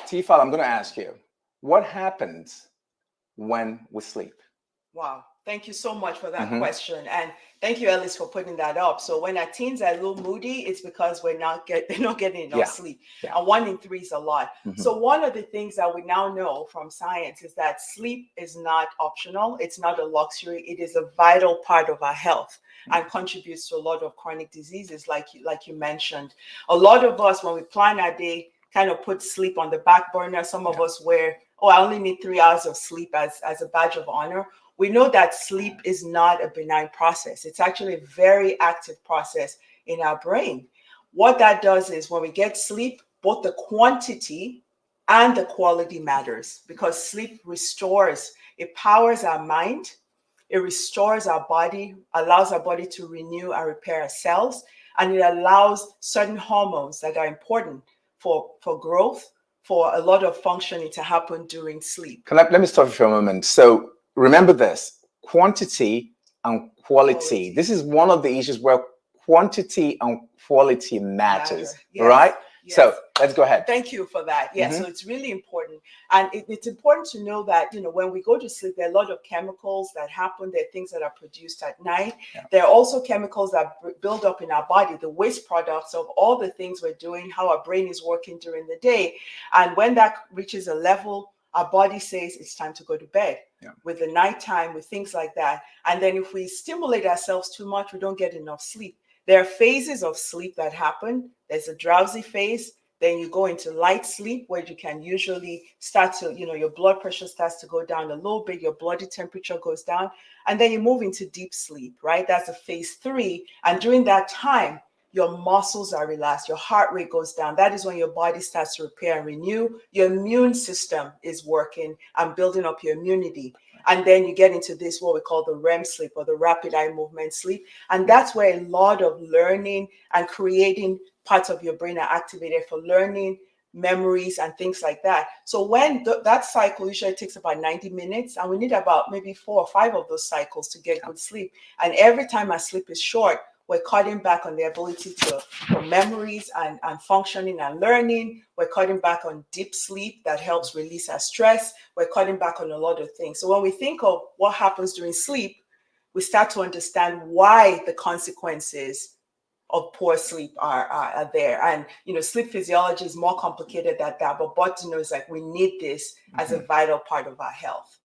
TFal, I'm going to ask you, what happens when we sleep? Wow. Thank you so much for that Hmm. question. And thank you, Ellis, for putting that up. So when our teens are a little moody, it's because they're not getting enough Yeah, sleep. yeah. And 1 in 3 is a lot. Hmm. So one of the things that we now know from science is that sleep is not optional. It's not a luxury. It is a vital part of our health and contributes to a lot of chronic diseases, like you mentioned. A lot of us, when we plan our day, kind of put sleep on the back burner. Some of Yeah. us wear, oh, I only need 3 hours of sleep as a badge of honor. We know that sleep is not a benign process. It's actually a very active process in our brain. What that does is when we get sleep, both the quantity and the quality matters because sleep restores, it powers our mind, it restores our body, allows our body to renew and repair our cells, and it allows certain hormones that are important for growth, for a lot of functioning to happen during sleep. Let me stop you for a moment. So remember this, quantity and quality. Quality This is one of the issues where quantity and quality matters, matter. Yes, right? So yes. let's go ahead. Thank you for that. Yeah, Hmm. so it's really important. And it's important to know that, when we go to sleep, there are a lot of chemicals that happen. There are things that are produced at night. Yeah. There are also chemicals that build up in our body, the waste products of all the things we're doing, how our brain is working during the day. And when that reaches a level, our body says it's time to go to bed. Yeah. With the nighttime, with things like that. And then if we stimulate ourselves too much, we don't get enough sleep. There are phases of sleep that happen. There's a drowsy phase. Then you go into light sleep where you can usually start to, your blood pressure starts to go down a little bit, your body temperature goes down, and then you move into deep sleep, right? That's a phase 3. And during that time, your muscles are relaxed, your heart rate goes down. That is when your body starts to repair and renew. Your immune system is working and building up your immunity. And then you get into this, what we call the REM sleep or the rapid eye movement sleep. And that's where a lot of learning and creating parts of your brain are activated for learning, memories, and things like that. So when that cycle usually takes about 90 minutes, and we need about maybe 4 or 5 of those cycles to get good sleep. And every time our sleep is short, we're cutting back on the ability for memories and functioning and learning. We're cutting back on deep sleep that helps release our stress. We're cutting back on a lot of things. So when we think of what happens during sleep, we start to understand why the consequences of poor sleep are there. And sleep physiology is more complicated than that, but it's like we need this as a vital part of our health.